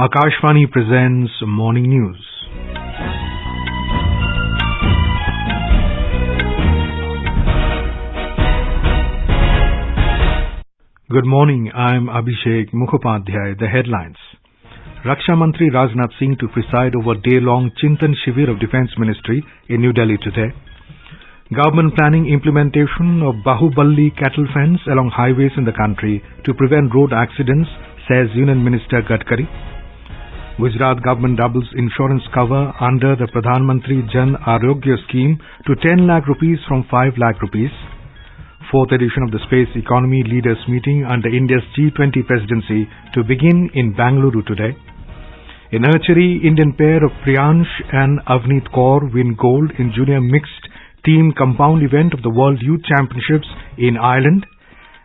Akashvani presents Morning News. Good morning, I am Abhishek Mukhopadhyay. The headlines. Raksha Mantri Rajnath Singh to preside over day-long Chintan Shivir of Defence Ministry in New Delhi today. Government planning implementation of Bahu Balli Cattle fence along highways in the country to prevent road accidents, says Union Minister Gadkari. Gujarat government doubles insurance cover under the Pradhan Mantri Jan Arogya scheme to 10 lakh rupees from 5 lakh rupees. Fourth edition of the Space Economy Leaders Meeting under India's G20 presidency to begin in Bengaluru today. In archery, Indian pair of Priyansh and Avneet Kaur win gold in junior mixed team compound event of the World Youth Championships in Ireland.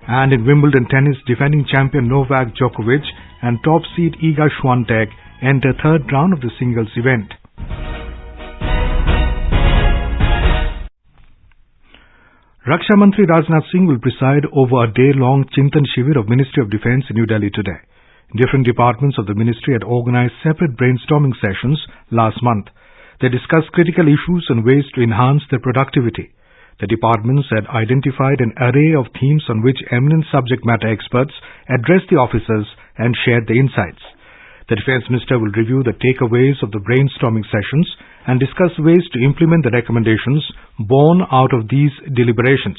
And in Wimbledon Tennis, defending champion Novak Djokovic and top seed Iga Swiatek enter third round of the singles event. Raksha Mantri Rajnath Singh will preside over a day-long Chintan Shivir of Ministry of Defence in New Delhi today. Different departments of the ministry had organized separate brainstorming sessions last month. They discussed critical issues and ways to enhance their productivity. The departments had identified an array of themes on which eminent subject matter experts addressed the officers and shared the insights. The Defence Minister will review the takeaways of the brainstorming sessions and discuss ways to implement the recommendations born out of these deliberations.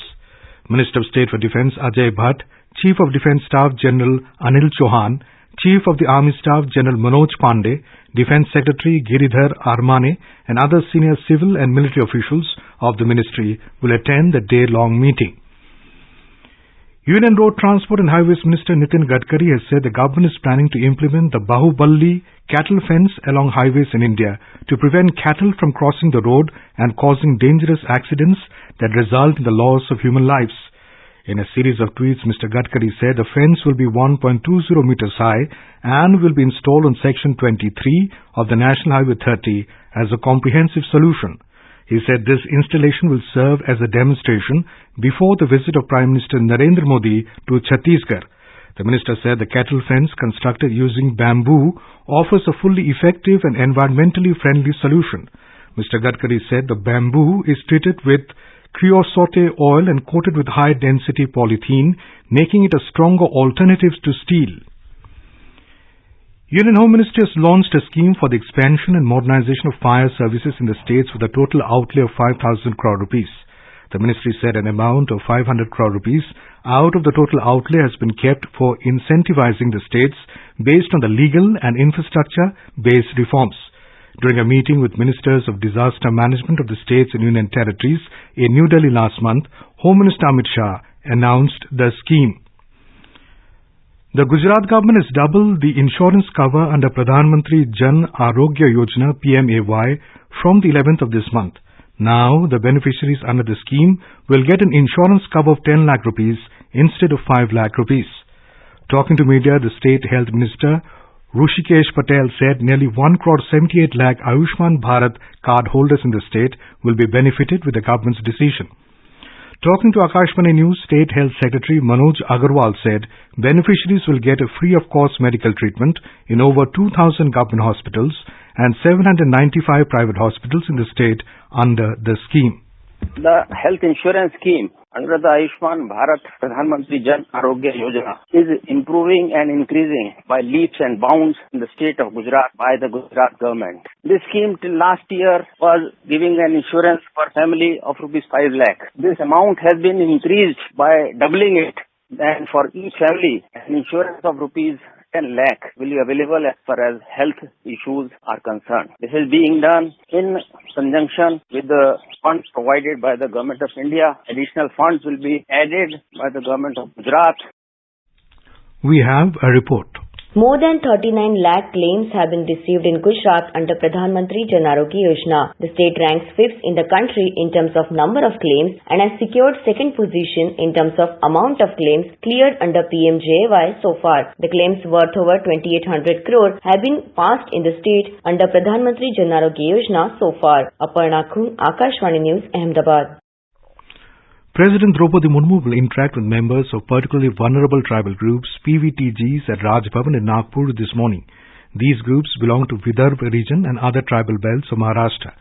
Minister of State for Defence Ajay Bhatt, Chief of Defence Staff General Anil Chauhan, Chief of the Army Staff General Manoj Pandey, Defence Secretary Giridhar Armane and other senior civil and military officials of the ministry will attend the day-long meeting. Union Road Transport and Highways Minister Nitin Gadkari has said the government is planning to implement the Bahu Balli Cattle fence along highways in India to prevent cattle from crossing the road and causing dangerous accidents that result in the loss of human lives. In a series of tweets, Mr. Gadkari said the fence will be 1.20 meters high and will be installed on Section 23 of the National Highway 30 as a comprehensive solution. He said this installation will serve as a demonstration before the visit of Prime Minister Narendra Modi to Chhattisgarh. The minister said the cattle fence constructed using bamboo offers a fully effective and environmentally friendly solution. Mr. Gadkari said the bamboo is treated with creosote oil and coated with high-density polythene, making it a stronger alternative to steel. Union Home Ministry has launched a scheme for the expansion and modernization of fire services in the states with a total outlay of 5,000 crore rupees. The ministry said an amount of 500 crore rupees out of the total outlay has been kept for incentivizing the states based on the legal and infrastructure-based reforms. During a meeting with ministers of disaster management of the states and union territories in New Delhi last month, Home Minister Amit Shah announced the scheme. The Gujarat government has doubled the insurance cover under Pradhan Mantri Jan Arogya Yojana PMAY from the 11th of this month. Now, the beneficiaries under the scheme will get an insurance cover of 10 lakh rupees instead of 5 lakh rupees. Talking to media, the State Health Minister Rushikesh Patel said nearly 1 crore 78 lakh Ayushman Bharat card holders in the state will be benefited with the government's decision. Talking to Akashvani News, State Health Secretary Manoj Agarwal said beneficiaries will get a free-of-cost medical treatment in over 2,000 government hospitals and 795 private hospitals in the state under the scheme. The health insurance scheme under the Ayushman Bharat Pradhan Mantri Jan Arogya Yojana is improving and increasing by leaps and bounds in the state of Gujarat by the Gujarat government. This scheme till last year was giving an insurance per family of rupees 5 lakh. This amount has been increased by doubling it, and for each family an insurance of rupees 10 lakh will be available as far as health issues are concerned. This is being done in conjunction with the funds provided by the Government of India. Additional funds will be added by the Government of Gujarat. We have a report. More than 39 lakh claims have been received in Gujarat under Pradhan Mantri Jan Arogya Yojana. The state ranks 5th in the country in terms of number of claims and has secured 2nd position in terms of amount of claims cleared under PMJAY so far. The claims worth over 2,800 crore have been passed in the state under Pradhan Mantri Jan Arogya Yojana so far. Aparna Khun, Akashvani News, Ahmedabad. President Draupadi Murmu will interact with members of particularly vulnerable tribal groups, PVTGs, at Raj Bhavan in Nagpur this morning. These groups belong to Vidarbha region and other tribal belts of Maharashtra.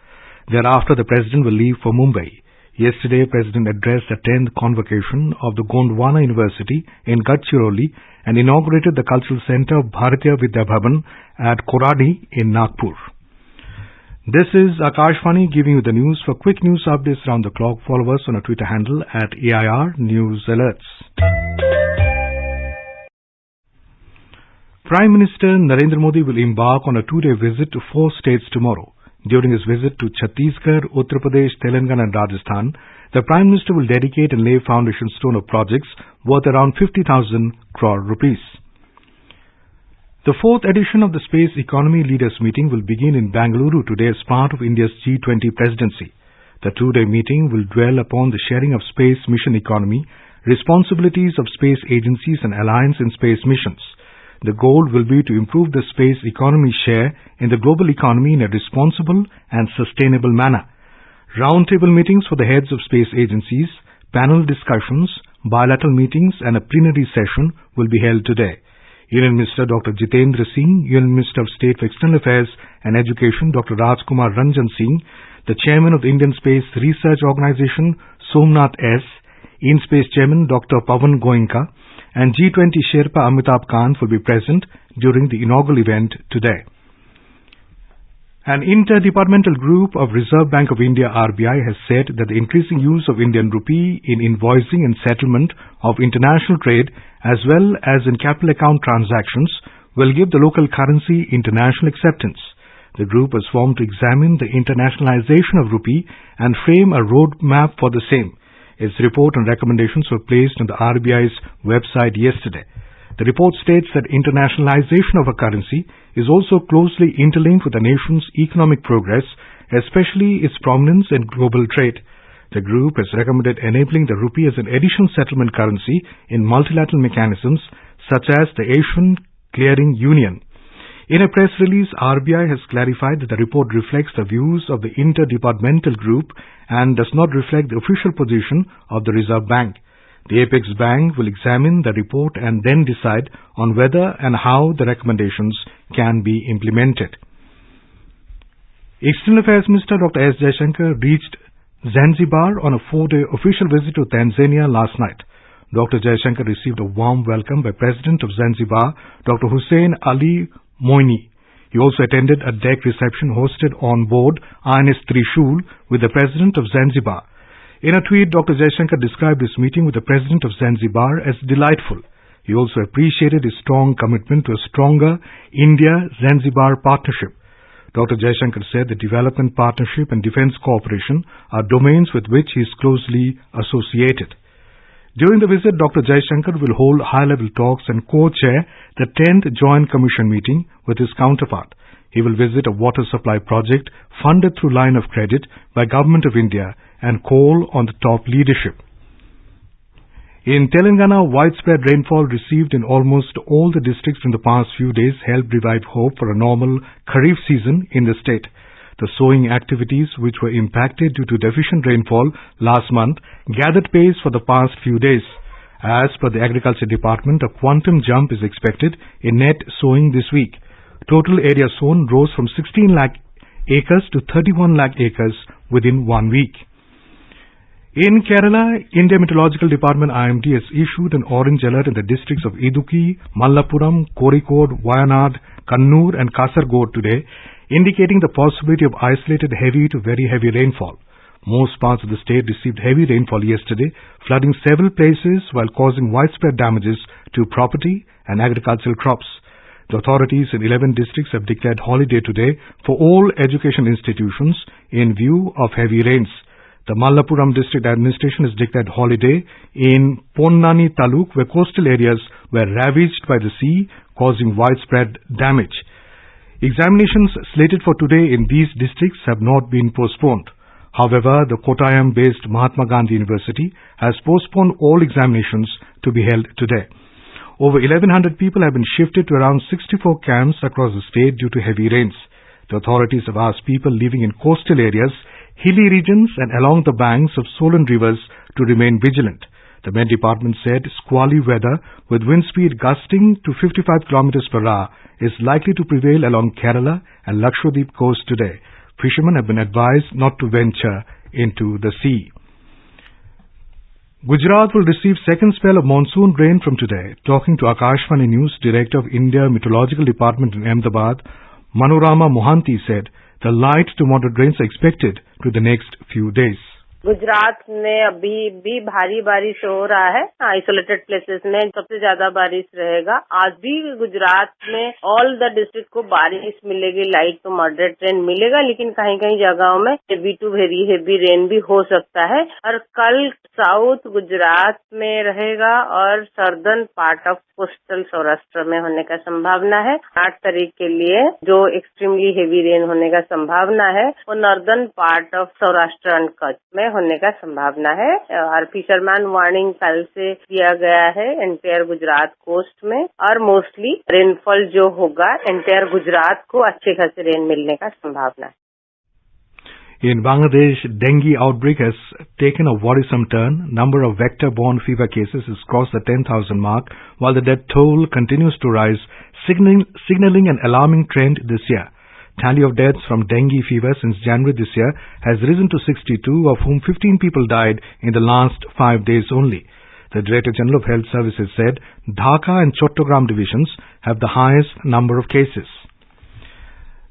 Thereafter, the President will leave for Mumbai. Yesterday, President addressed the 10th convocation of the Gondwana University in Gadchiroli and inaugurated the cultural center of Bharatiya Vidya Bhavan at Koradi in Nagpur. This is Akashvani giving you the news. For quick news updates around the clock, follow us on our Twitter handle at AIR News Alerts. Prime Minister Narendra Modi will embark on a two-day visit to 4 states tomorrow. During his visit to Chhattisgarh, Uttar Pradesh, Telangana and Rajasthan, the Prime Minister will dedicate and lay foundation stone of projects worth around 50,000 crore rupees. The 4th edition of the Space Economy Leaders Meeting will begin in Bengaluru today as part of India's G20 presidency. The two-day meeting will dwell upon the sharing of space mission economy, responsibilities of space agencies and alliance in space missions. The goal will be to improve the space economy share in the global economy in a responsible and sustainable manner. Roundtable meetings for the heads of space agencies, panel discussions, bilateral meetings and a plenary session will be held today. Union Minister Dr. Jitendra Singh, Union Minister of State for External Affairs and Education Dr. Rajkumar Ranjan Singh, the Chairman of the Indian Space Research Organization Somnath S., InSpace Chairman Dr. Pavan Goenka, and G20 Sherpa Amitabh Kant will be present during the inaugural event today. An interdepartmental group of Reserve Bank of India RBI has said that the increasing use of Indian rupee in invoicing and settlement of international trade as well as in capital account transactions will give the local currency international acceptance. The group was formed to examine the internationalization of rupee and frame a roadmap for the same. Its report and recommendations were placed on the RBI's website yesterday. The report states that internationalization of a currency is also closely interlinked with the nation's economic progress, especially its prominence in global trade. The group has recommended enabling the rupee as an additional settlement currency in multilateral mechanisms such as the Asian Clearing Union. In a press release, RBI has clarified that the report reflects the views of the interdepartmental group and does not reflect the official position of the Reserve Bank. The Apex Bank will examine the report and then decide on whether and how the recommendations can be implemented. External Affairs Minister Dr. S. Jaishankar reached Zanzibar on a 4-day official visit to Tanzania last night. Dr. Jaishankar received a warm welcome by President of Zanzibar, Dr. Hussein Ali Moini. He also attended a deck reception hosted on board INS Trishul with the President of Zanzibar. In a tweet, Dr. Jaishankar described his meeting with the President of Zanzibar as delightful. He also appreciated his strong commitment to a stronger India-Zanzibar partnership. Dr. Jaishankar said that development partnership and defense cooperation are domains with which he is closely associated. During the visit, Dr. Jaishankar will hold high-level talks and co-chair the 10th Joint Commission meeting with his counterpart. He will visit a water supply project funded through line of credit by Government of India and call on the top leadership. In Telangana, widespread rainfall received in almost all the districts in the past few days helped revive hope for a normal Kharif season in the state. The sowing activities, which were impacted due to deficient rainfall last month, gathered pace for the past few days. As per the Agriculture Department, a quantum jump is expected in net sowing this week. Total area sown rose from 16 lakh acres to 31 lakh acres within 1 week. In Kerala, India Meteorological Department IMD has issued an orange alert in the districts of Idukki, Malappuram, Kozhikode, Wayanad, Kannur and Kasaragod today, indicating the possibility of isolated heavy to very heavy rainfall. Most parts of the state received heavy rainfall yesterday, flooding several places while causing widespread damages to property and agricultural crops. The authorities in 11 districts have declared holiday today for all education institutions in view of heavy rains. The Malappuram district administration has declared holiday in Ponnani Taluk, where coastal areas were ravaged by the sea, causing widespread damage. Examinations slated for today in these districts have not been postponed. However, the Kottayam-based Mahatma Gandhi University has postponed all examinations to be held today. Over 1,100 people have been shifted to around 64 camps across the state due to heavy rains. The authorities have asked people living in coastal areas, hilly regions and along the banks of swollen rivers to remain vigilant. The Met Department said squally weather with wind speed gusting to 55 kilometers per hour is likely to prevail along Kerala and Lakshadweep coast today. Fishermen have been advised not to venture into the sea. Gujarat will receive second spell of monsoon rain from today. Talking to Akashvani News, Director of India Meteorological Department in Ahmedabad, Manorama Mohanty said the light to moderate rains are expected to the next few days. Gujarat में अभी भी भारी बारिश हो रहा है. Isolated places में सबसे ज्यादा बारिश रहेगा. आज भी गुजरात में ऑल द डिस्ट्रिक्ट को बारिश मिलेगी, लाइट टू मॉडरेट रेन मिलेगा, लेकिन कहीं कहीं जगहों में heavy to very heavy rain भी हो सकता है. और कल साउथ गुजरात में रहेगा और southern part of coastal Saurashtra में होने का संभावना है. 8 तारीख के लिए जो एक्सट्रीमली हेवी रेन होने का संभावना है वो northern part of Saurashtra and Kutch में होने का संभावना है. और फिशरमैन वार्निंग कल से दिया गया है एंटायर गुजरात कोस्ट में, और मोस्टली रेनफॉल जो होगा एंटायर गुजरात को अच्छे खासे रेन मिलने का संभावना है. In Bangladesh, dengue outbreak has taken a worrisome turn. Number of vector-borne fever cases has crossed the 10,000 mark, while the death toll continues to rise, signaling an alarming trend this year. Tally of deaths from dengue fever since January this year has risen to 62, of whom 15 people died in the last 5 days only. The Director General of Health Services said Dhaka and Chattogram divisions have the highest number of cases.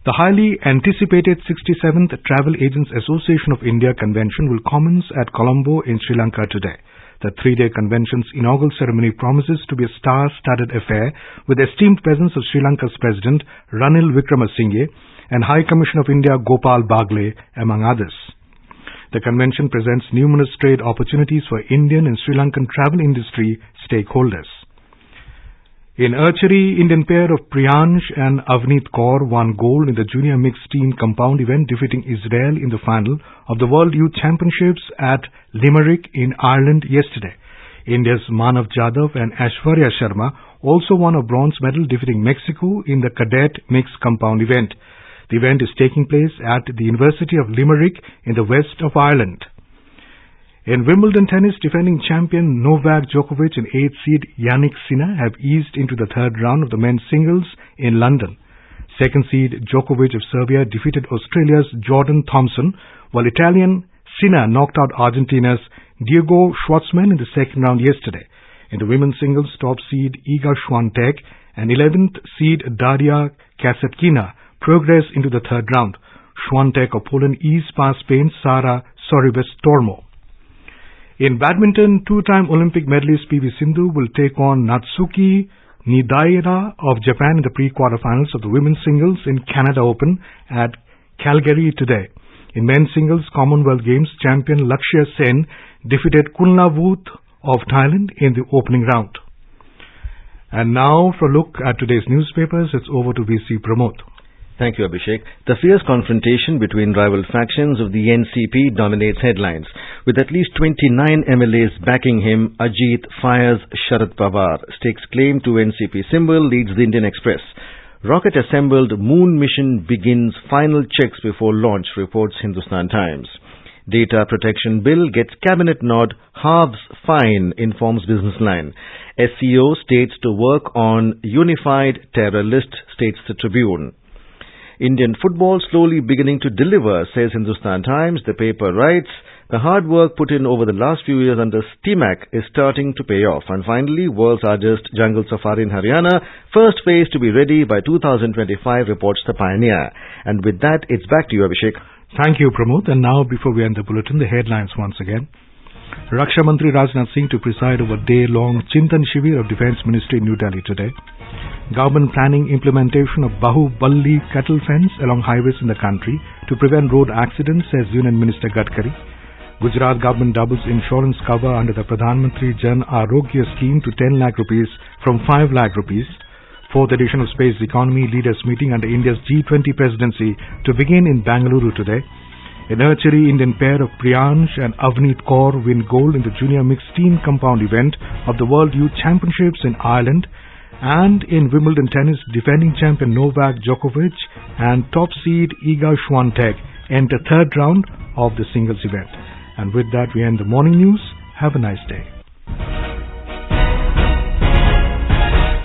The highly anticipated 67th Travel Agents Association of India convention will commence at Colombo in Sri Lanka today. The 3-day convention's inaugural ceremony promises to be a star-studded affair with esteemed presence of Sri Lanka's President Ranil Wickremesinghe and High Commissioner of India Gopal Bagle, among others. The convention presents numerous trade opportunities for Indian and Sri Lankan travel industry stakeholders. In archery, Indian pair of Priyansh and Avneet Kaur won gold in the junior mixed team compound event, defeating Israel in the final of the World Youth Championships at Limerick in Ireland yesterday. India's Manav Jadhav and Aishwarya Sharma also won a bronze medal, defeating Mexico in the cadet mixed compound event. The event is taking place at the University of Limerick in the west of Ireland. In Wimbledon Tennis, defending champion Novak Djokovic and 8th seed Jannik Sinner have eased into the third round of the men's singles in London. Second seed Djokovic of Serbia defeated Australia's Jordan Thompson, while Italian Sinner knocked out Argentina's Diego Schwartzman in the second round yesterday. In the women's singles, top seed Iga Swiatek and 11th seed Daria Kasatkina progressed into the third round. Swiatek of Poland eased past Spain's Sara Sorribes-Tormo. In badminton, 2-time Olympic medalist PV Sindhu will take on Natsuki Nidaira of Japan in the pre-quarterfinals of the women's singles in Canada Open at Calgary today. In men's singles Commonwealth Games, champion Lakshya Sen defeated Kulnavut of Thailand in the opening round. And now for a look at today's newspapers, it's over to VC Pramod. Thank you, Abhishek. The fierce confrontation between rival factions of the NCP dominates headlines. With at least 29 MLAs backing him, Ajit fires Sharad Pawar. Stakes claim to NCP symbol, leads the Indian Express. Rocket assembled, moon mission begins final checks before launch, reports Hindustan Times. Data protection bill gets cabinet nod, halves fine, informs Business Line. SCO states to work on unified terror list, states the Tribune. Indian football slowly beginning to deliver, says Hindustan Times. The paper writes, the hard work put in over the last few years under STMAC is starting to pay off. And finally, world's largest jungle safari in Haryana, first phase to be ready by 2025, reports the Pioneer. And with that, it's back to you, Abhishek. Thank you, Pramod. And now, before we end the bulletin, the headlines once again. Raksha Mantri Rajnath Singh to preside over day-long Chintan Shivir of Defence Ministry in New Delhi today. Government planning implementation of Bahu Balli Cattle fence along highways in the country to prevent road accidents, says Union Minister Gadkari. Gujarat government doubles insurance cover under the Pradhan Mantri Jan Arogya scheme to 10 lakh rupees from 5 lakh rupees. Fourth edition of Space Economy Leaders Meeting under India's G20 presidency to begin in Bengaluru today. In archery, Indian pair of Priyansh and Avneet Kaur win gold in the junior mixed team compound event of the World Youth Championships in Ireland. And in Wimbledon Tennis, defending champion Novak Djokovic and top seed Iga Swiatek enter third round of the singles event. And with that, we end the morning news. Have a nice day.